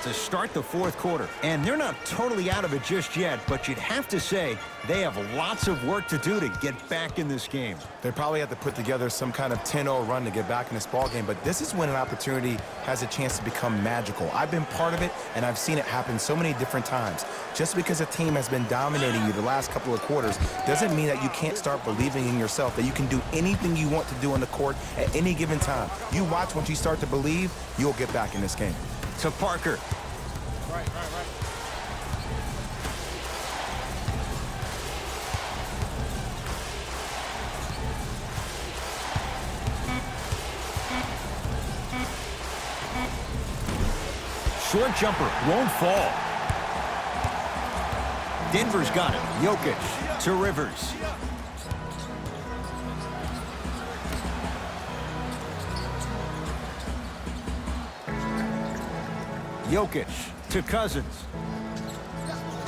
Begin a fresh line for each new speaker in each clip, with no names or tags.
to start the fourth quarter. And they're not totally out of it just yet, but you'd have to say they have lots of work to do to get back in this game.
They probably have to put together some kind of 10-0 run to get back in this ball game, but this is when an opportunity has a chance to become magical. I've been part of it, and I've seen it happen so many different times. Just because a team has been dominating you the last couple of quarters doesn't mean that you can't start believing in yourself, that you can do anything you want to do on the court at any given time. You watch, once you start to believe, you'll get back in this game.
To Parker.
Right.
Short jumper won't fall. Denver's got it. Jokic to Rivers. Jokic to Cousins.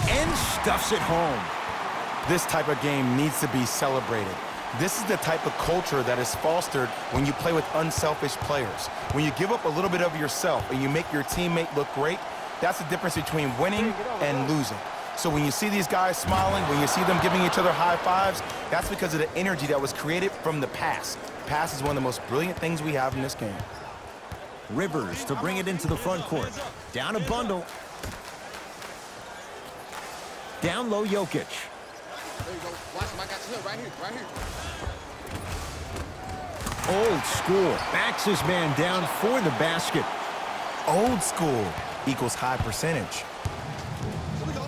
And stuffs it home.
This type of game needs to be celebrated. This is the type of culture that is fostered when you play with unselfish players. When you give up a little bit of yourself and you make your teammate look great, that's the difference between winning and losing. So when you see these guys smiling, when you see them giving each other high fives, that's because of the energy that was created from the pass. Pass is one of the most brilliant things we have in this game.
Rivers to bring it into the front court. Down a bundle. Down low, Jokic.
There you go. Watch him. I got you. Right here.
Old school. Backs his man down for the basket.
Old school equals high percentage.
Here we go.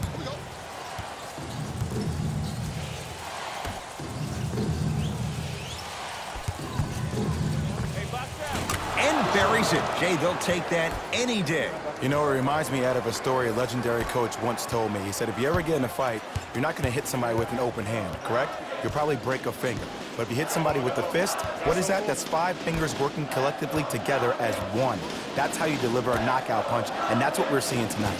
And buries it. Jay, they'll take that any day.
You know, it reminds me out of a story a legendary coach once told me. He said, if you ever get in a fight, you're not going to hit somebody with an open hand, correct? You'll probably break a finger. But if you hit somebody with the fist, what is that? That's 5 fingers working collectively together as one. That's how you deliver a knockout punch, and that's what we're seeing tonight.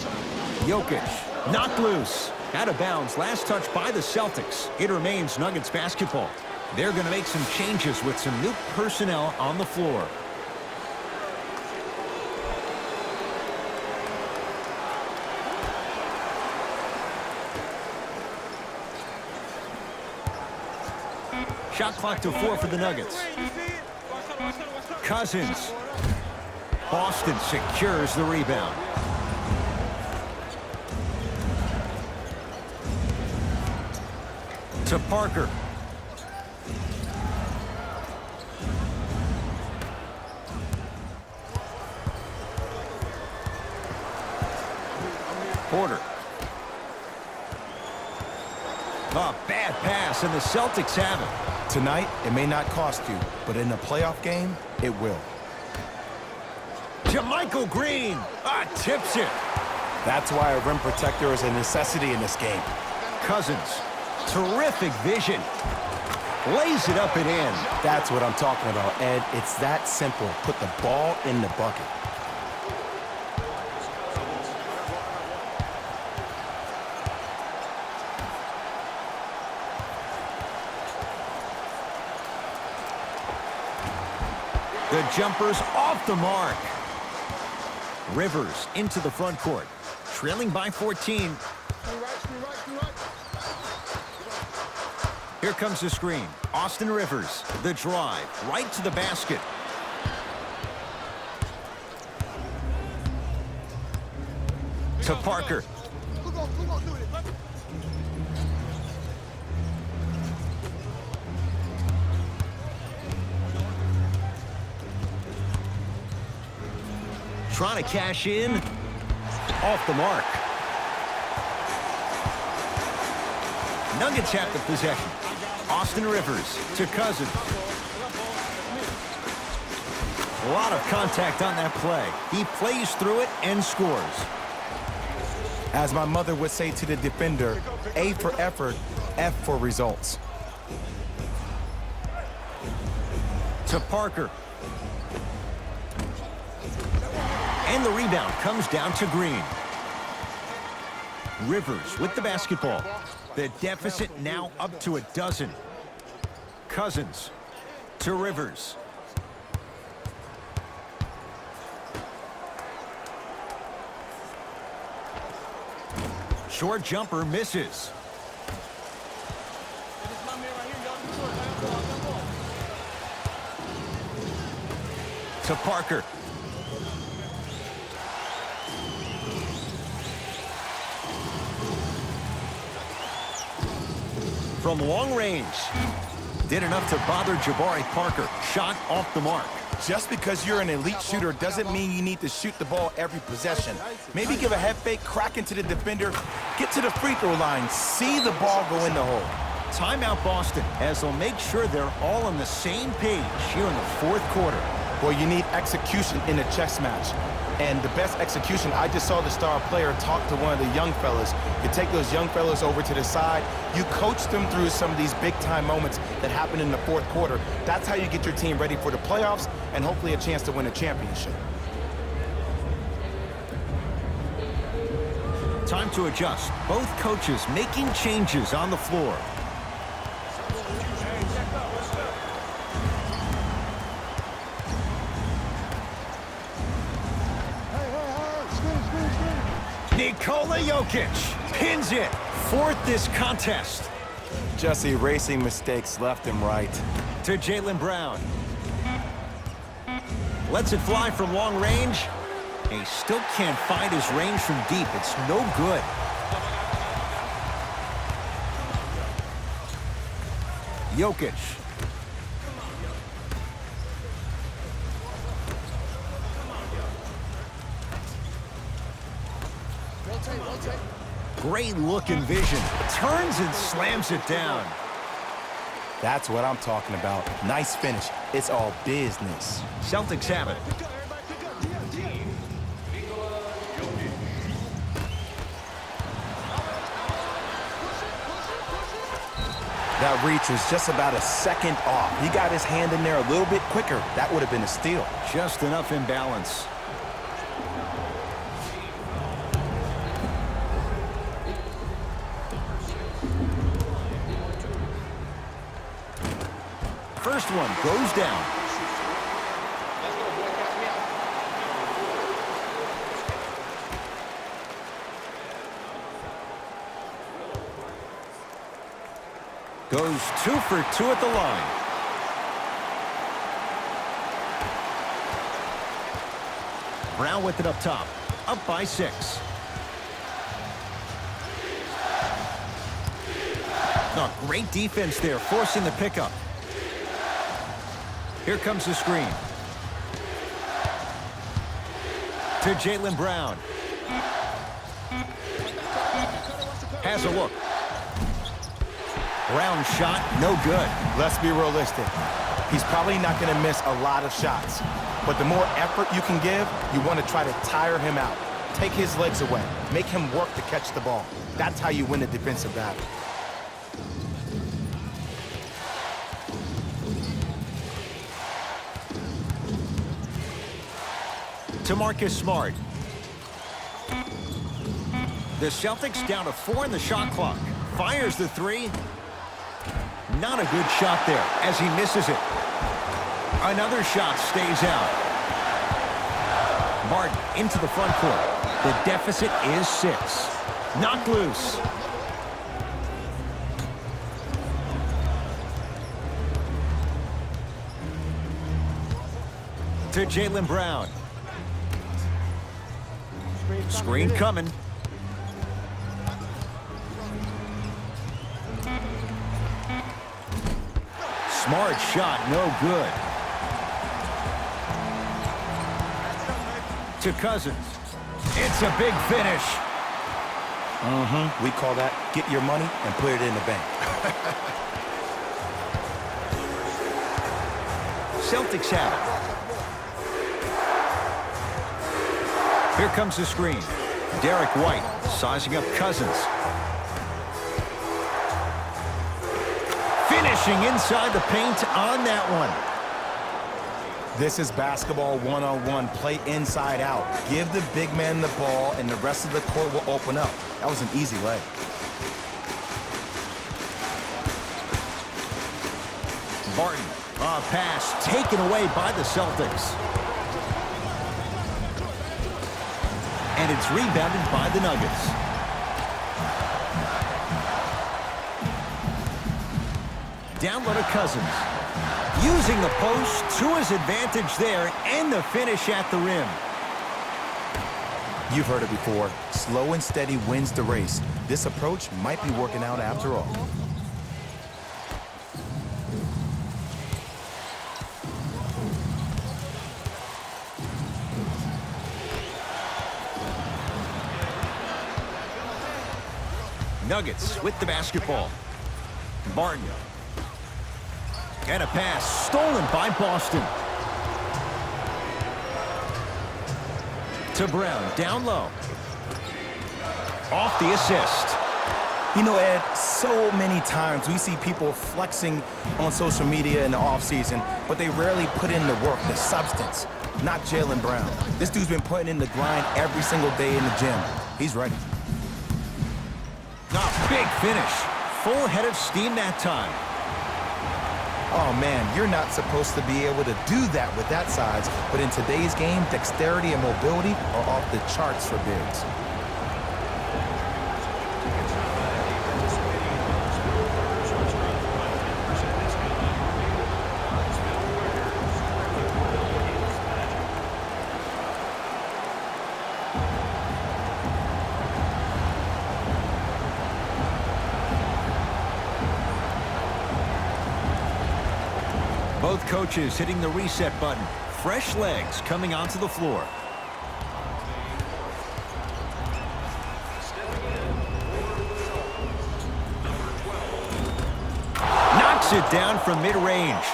Jokic knocked loose. Out of bounds. Last touch by the Celtics. It remains Nuggets basketball. They're going to make some changes with some new personnel on the floor. Shot clock to 4 for the Nuggets. Cousins. Boston secures the rebound. To Parker. Porter. A bad pass, and the Celtics have it.
Tonight, it may not cost you, but in a playoff game, it will.
Michael Green. Tips it.
That's why a rim protector is a necessity in this game.
Cousins. Terrific vision. Lays it up and in.
That's what I'm talking about, Ed. It's that simple. Put the ball in the bucket.
The jumper's off the mark. Rivers into the front court. Trailing by 14. Here comes the screen. Austin Rivers. The drive. Right to the basket. To Parker. Trying to cash in. Off the mark. Nuggets have the possession. Austin Rivers to Cousins. A lot of contact on that play. He plays through it and scores.
As my mother would say to the defender, A for effort, F for results.
To Parker. And the rebound comes down to Green. Rivers with the basketball. The deficit now up to 12. Cousins to Rivers. Short jumper misses. To Parker. From long range. Did enough to bother Jabari Parker. Shot off the mark.
Just because you're an elite shooter doesn't mean you need to shoot the ball every possession. Maybe give a head fake, crack into the defender, get to the free throw line, see the ball go in the hole.
Timeout Boston, as they'll make sure they're all on the same page here in the fourth quarter.
Well, you need execution in a chess match. And the best execution, I just saw the star player talk to one of the young fellas. You take those young fellas over to the side, you coach them through some of these big-time moments that happen in the fourth quarter. That's how you get your team ready for the playoffs and hopefully a chance to win a championship.
Time to adjust. Both coaches making changes on the floor. Nikola Jokic pins it. Fourth this contest.
Just erasing mistakes left and right.
To Jaylen Brown. Lets it fly from long range. He still can't find his range from deep. It's no good. Jokic.
Rotate.
Great look and vision. Turns and slams it down.
That's what I'm talking about. Nice finish. It's all business.
Celtics have it.
That reach was just about a second off. He got his hand in there a little bit quicker. That would have been a steal.
Just enough imbalance. First one goes down. Goes 2 for 2 at the line. Brown with it up top. Up by 6. Oh, great defense there, forcing the pickup. Here comes the screen. To Jaylen Brown. Has a look. Brown shot, no good.
Let's be realistic. He's probably not going to miss a lot of shots. But the more effort you can give, you want to try to tire him out. Take his legs away. Make him work to catch the ball. That's how you win a defensive battle.
To Marcus Smart. The Celtics down to 4 in the shot clock. Fires the 3. Not a good shot there as he misses it. Another shot stays out. Martin into the front court. The deficit is 6. Knocked loose. To Jaylen Brown. Screen coming. Smart shot, no good. To Cousins. It's a big finish.
We call that get your money and put it in the bank.
Celtics have it. Here comes the screen. Derek White sizing up Cousins. Finishing inside the paint on that one.
This is basketball one-on-one. Play inside out. Give the big man the ball, and the rest of the court will open up. That was an easy lay.
Barton, a pass taken away by the Celtics. And it's rebounded by the Nuggets. Down low to Cousins. Using the post to his advantage there, and the finish at the rim.
You've heard it before. Slow and steady wins the race. This approach might be working out after all.
Nuggets with the basketball. Barton. And a pass stolen by Boston. To Brown, down low. Off the assist.
You know, Ed, so many times we see people flexing on social media in the offseason, but they rarely put in the work, the substance. Not Jaylen Brown. This dude's been putting in the grind every single day in the gym. He's ready.
Big finish. Full head of steam that time.
Oh, man, you're not supposed to be able to do that with that size, but in today's game, dexterity and mobility are off the charts for bigs.
Both coaches hitting the reset button. Fresh legs coming onto the floor. Knocks it down from mid-range.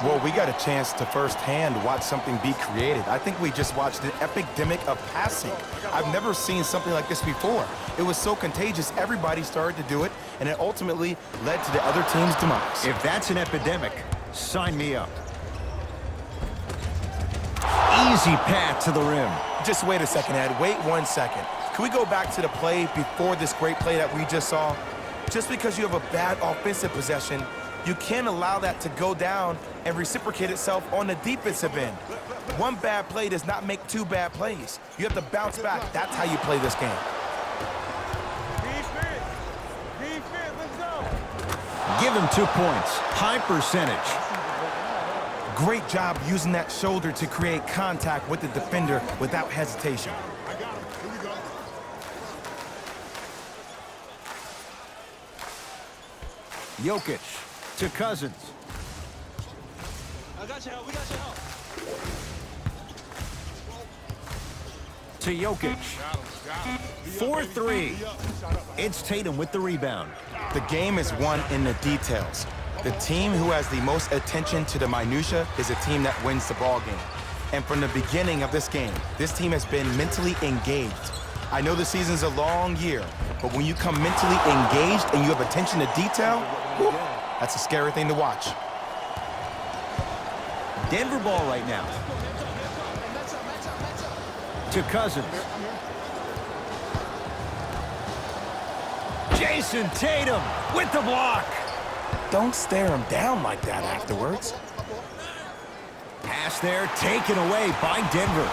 Well, we got a chance to firsthand watch something be created. I think we just watched an epidemic of passing. I've never seen something like this before. It was so contagious, everybody started to do it, and it ultimately led to the other team's demise.
If that's an epidemic, sign me up. Easy path to the rim.
Just wait a second, Ed. Wait 1 second. Can we go back to the play before this great play that we just saw? Just because you have a bad offensive possession, you can't allow that to go down and reciprocate itself on the defensive end. One bad play does not make two bad plays. You have to bounce back. That's how you play this game.
Let's go.
Give him 2 points. High percentage.
Great job using that shoulder to create contact with the defender without hesitation.
Jokic to Cousins.
I got your help. We got your help.
To Jokic. 4-3. It's Tatum with the rebound.
The game is won in the details. The team who has the most attention to the minutia is a team that wins the ball game. And from the beginning of this game, this team has been mentally engaged. I know the season's a long year, but when you come mentally engaged and you have attention to detail, whew, that's a scary thing to watch.
Denver ball right now. To Cousins. Jason Tatum with the block.
Don't stare him down like that afterwards.
Pass there, taken away by Denver.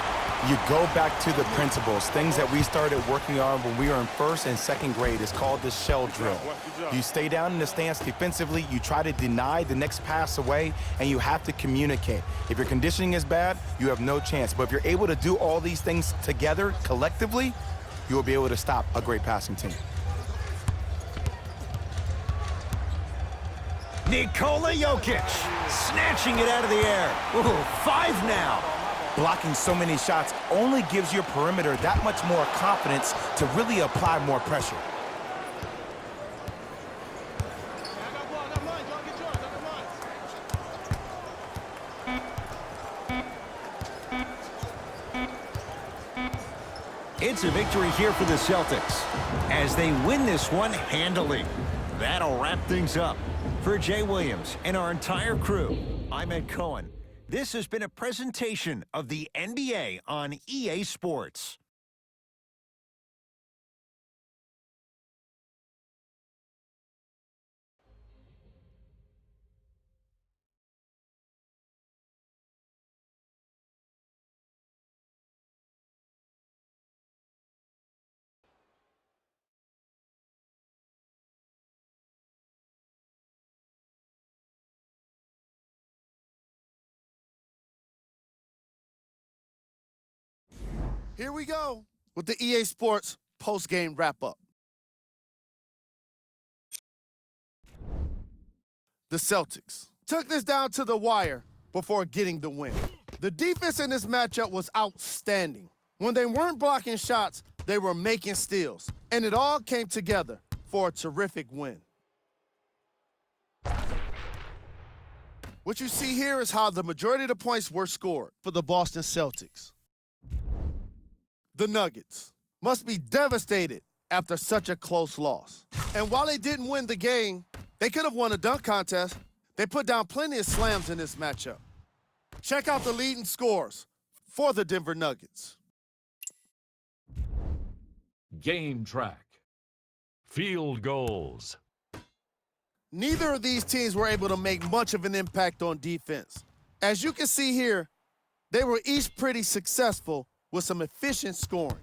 You go back to the principles, things that we started working on when we were in first and second grade. It's called the shell drill. You stay down in the stance defensively, you try to deny the next pass away, and you have to communicate. If your conditioning is bad, you have no chance. But if you're able to do all these things together, collectively, you will be able to stop a great passing team.
Nikola Jokic, snatching it out of the air. Ooh, 5 now.
Blocking so many shots only gives your perimeter that much more confidence to really apply more pressure.
It's a victory here for the Celtics as they win this one handily. That'll wrap things up. For Jay Williams and our entire crew, I'm Ed Cohen. This has been a presentation of the NBA on EA Sports.
Here we go with the EA Sports post-game wrap-up. The Celtics took this down to the wire before getting the win. The defense in this matchup was outstanding. When they weren't blocking shots, they were making steals, and it all came together for a terrific win. What you see here is how the majority of the points were scored for the Boston Celtics. The Nuggets must be devastated after such a close loss. And while they didn't win the game, they could have won a dunk contest. They put down plenty of slams in this matchup. Check out the leading scores for the Denver Nuggets.
Game track. Field goals.
Neither of these teams were able to make much of an impact on defense. As you can see here, they were each pretty successful with some efficient scoring.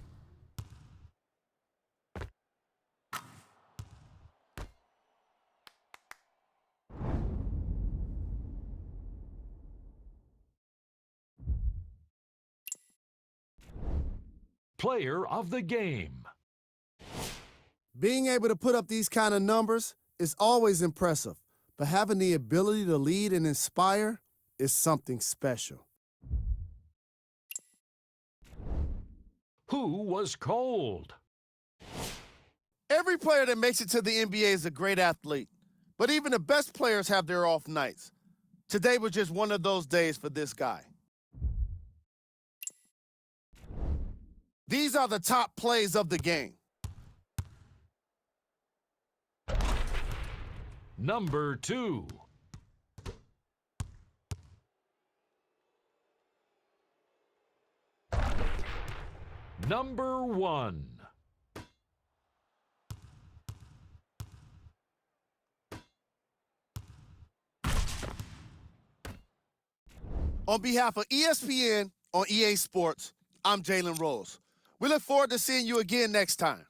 Player of the game.
Being able to put up these kind of numbers is always impressive, but having the ability to lead and inspire is something special.
Who was cold?
Every player that makes it to the NBA is a great athlete, but even the best players have their off nights. Today was just one of those days for this guy. These are the top plays of the game.
Number 2. Number 1.
On behalf of ESPN on EA Sports, I'm Jalen Rose. We look forward to seeing you again next time.